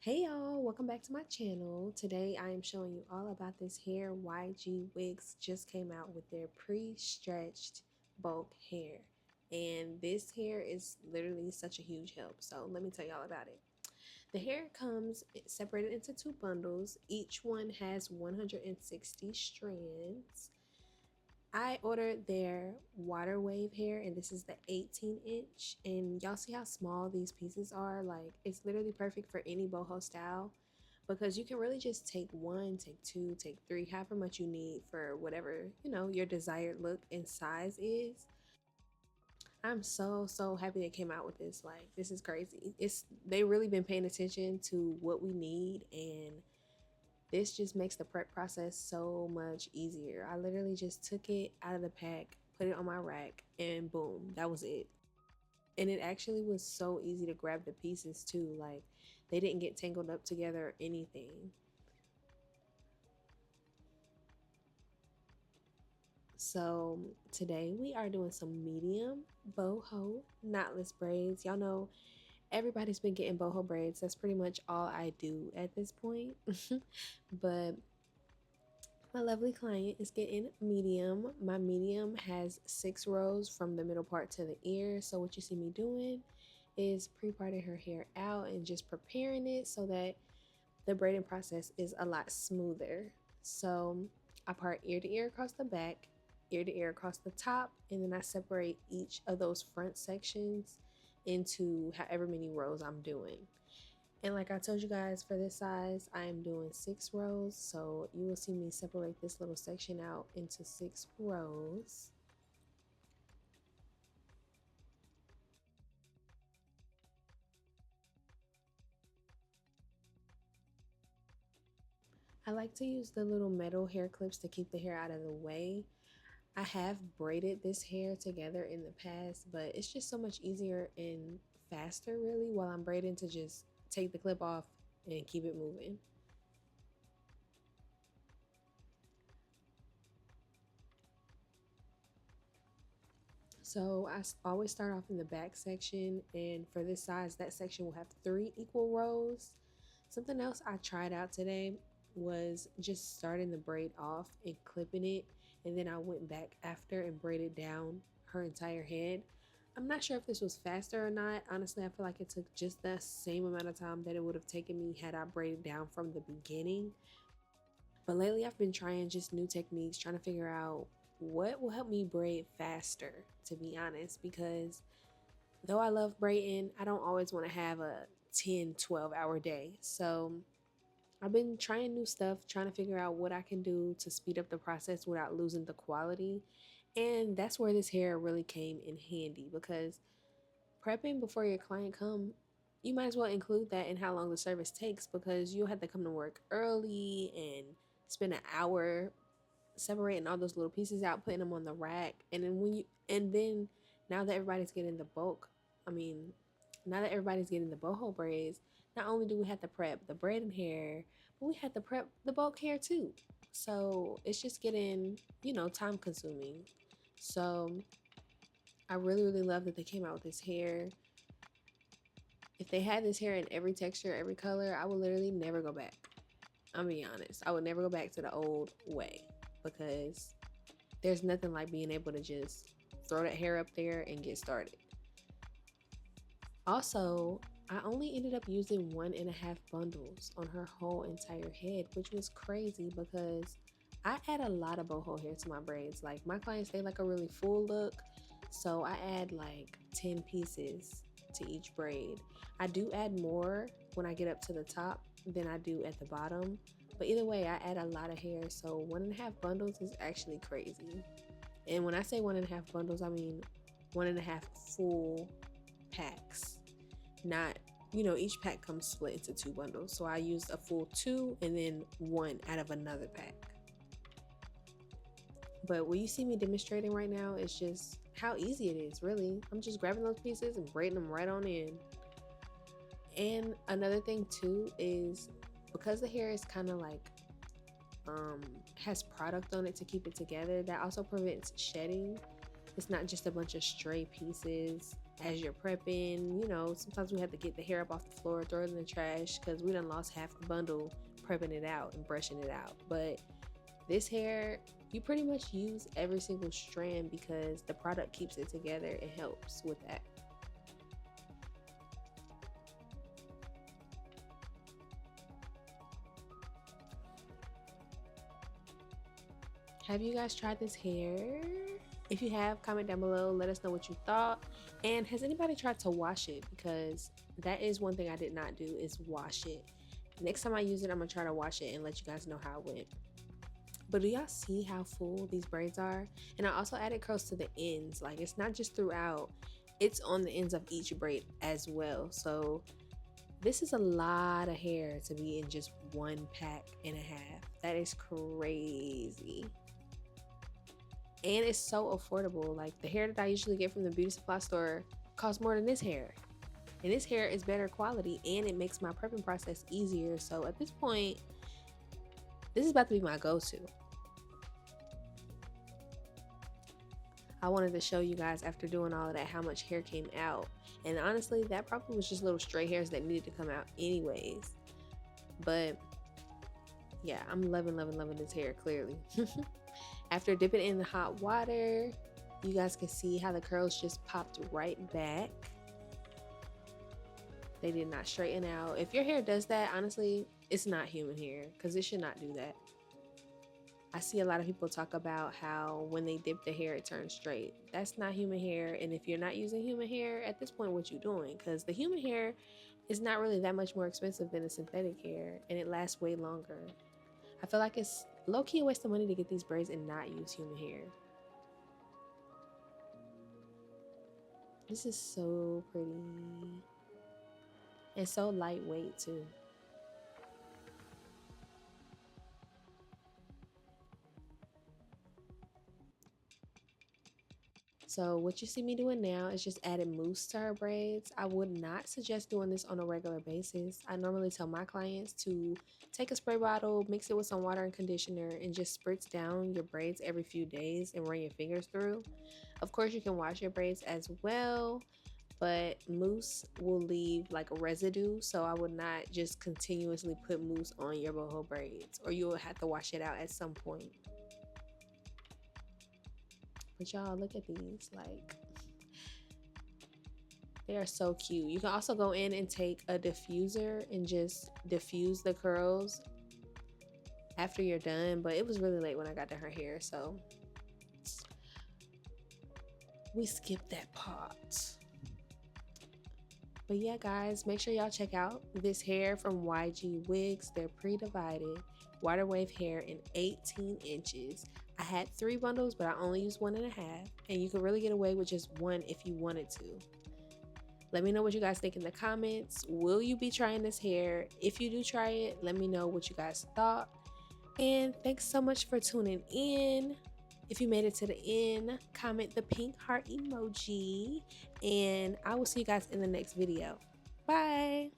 Hey y'all, welcome back to my channel. Today I am showing you all about this hair. YG Wigs just came out with their pre-stretched bulk hair. And this hair is literally such a huge help. So let me tell y'all about it. The hair comes separated into two bundles. Each one has 160 strands. I ordered their water wave hair, and this is the 18-inch, and y'all see how small these pieces are. Like, it's literally perfect for any boho style because you can really just take one, take two, take three, however much you need for whatever your desired look and size is. I'm so happy they came out with this. Like, this is crazy. They really been paying attention to what we need, and this just makes the prep process so much easier. I literally just took it out of the pack, put it on my rack, and boom, that was it. And it actually was so easy to grab the pieces too. Like, they didn't get tangled up together or anything. So today we are doing some medium boho knotless braids. Y'all know everybody's been getting boho braids. That's pretty much all I do at this point. But my lovely client is getting medium. My medium has 6 rows from the middle part to the ear. So what you see me doing is pre-parting her hair out and just preparing it so that the braiding process is a lot smoother. So I part ear to ear across the back, ear to ear across the top, and then I separate each of those front sections into however many rows I'm doing. And like I told you guys, for this size, I am doing 6 rows. So you will see me separate this little section out into 6 rows. I like to use the little metal hair clips to keep the hair out of the way. I have braided this hair together in the past, but it's just so much easier and faster really while I'm braiding to just take the clip off and keep it moving. So I always start off in the back section, and for this size, that section will have 3 equal rows. Something else I tried out today was just starting the braid off and clipping it, and then I went back after and braided down her entire head. I'm not sure if this was faster or not. Honestly, I feel like it took just the same amount of time that it would have taken me had I braided down from the beginning. But lately I've been trying just new techniques, trying to figure out what will help me braid faster, to be honest, because though I love braiding, I don't always want to have a 10-12 hour day. So I've been trying new stuff, trying to figure out what I can do to speed up the process without losing the quality. And that's where this hair really came in handy, because prepping before your client come, you might as well include that in how long the service takes, because you'll have to come to work early and spend an hour separating all those little pieces out, putting them on the rack. And then now that everybody's getting the bulk, I mean, now that everybody's getting the boho braids, not only do we have to prep the braiding hair, but we have to prep the bulk hair too. So it's just getting, time consuming. So I really love that they came out with this hair. If they had this hair in every texture, every color, I would literally never go back. I'm being honest. I would never go back to the old way, because there's nothing like being able to just throw that hair up there and get started. Also, I only ended up using 1.5 bundles on her whole entire head, which was crazy because I add a lot of boho hair to my braids. Like, my clients, they like a really full look, so I add like 10 pieces to each braid. I do add more when I get up to the top than I do at the bottom, but either way, I add a lot of hair, so 1.5 bundles is actually crazy. And when I say 1.5 bundles, I mean 1.5 full packs. Not, each pack comes split into 2 bundles. So I used a full 2 and then 1 out of another pack. But what you see me demonstrating right now is just how easy it is, really. I'm just grabbing those pieces and braiding them right on in. And another thing too is, because the hair is kind of like has product on it to keep it together, that also prevents shedding. It's not just a bunch of stray pieces. as you're prepping. You know, sometimes we have to get the hair up off the floor, throw it in the trash because we done lost half a bundle prepping it out and brushing it out. But this hair, you pretty much use every single strand because the product keeps it together and helps with that. Have you guys tried this hair? If you have, comment down below, let us know what you thought. And has anybody tried to wash it? Because that is one thing I did not do, is wash it. Next time I use it, I'm gonna try to wash it and let you guys know how it went. But do y'all see how full these braids are? And I also added curls to the ends. Like, it's not just throughout, it's on the ends of each braid as well. So this is a lot of hair to be in just 1.5 packs. That is crazy. And it's so affordable. Like, the hair that I usually get from the beauty supply store costs more than this hair. And this hair is better quality and it makes my prepping process easier. So at this point, this is about to be my go-to. I wanted to show you guys after doing all of that how much hair came out. And honestly, that probably was just little stray hairs that needed to come out anyways. But yeah, I'm loving this hair, clearly. After dipping it in the hot water, you guys can see how the curls just popped right back. They did not straighten out. If your hair does that, honestly, it's not human hair because it should not do that. I see a lot of people talk about how when they dip the hair, it turns straight. That's not human hair. And if you're not using human hair, at this point, what you doing? Because the human hair is not really that much more expensive than the synthetic hair, and it lasts way longer. I feel like it's low-key a waste of money to get these braids and not use human hair. This is so pretty. And so lightweight too. So what you see me doing now is just adding mousse to her braids. I would not suggest doing this on a regular basis. I normally tell my clients to take a spray bottle, mix it with some water and conditioner, and just spritz down your braids every few days and run your fingers through. Of course, you can wash your braids as well, but mousse will leave like a residue, so I would not just continuously put mousse on your boho braids, or you will have to wash it out at some point. But y'all, look at these, like, they are so cute. You can also go in and take a diffuser and just diffuse the curls after you're done, but it was really late when I got to her hair, so we skipped that part. But yeah, guys, make sure y'all check out this hair from YG Wigs. They're pre-divided water wave hair in 18 inches. I had 3 bundles, but I only used 1.5, and you can really get away with just 1 if you wanted to. Let me know what you guys think in the comments. Will you be trying this hair? If you do try it, let me know what you guys thought. And thanks so much for tuning in. If you made it to the end, comment the pink heart emoji, and I will see you guys in the next video. Bye.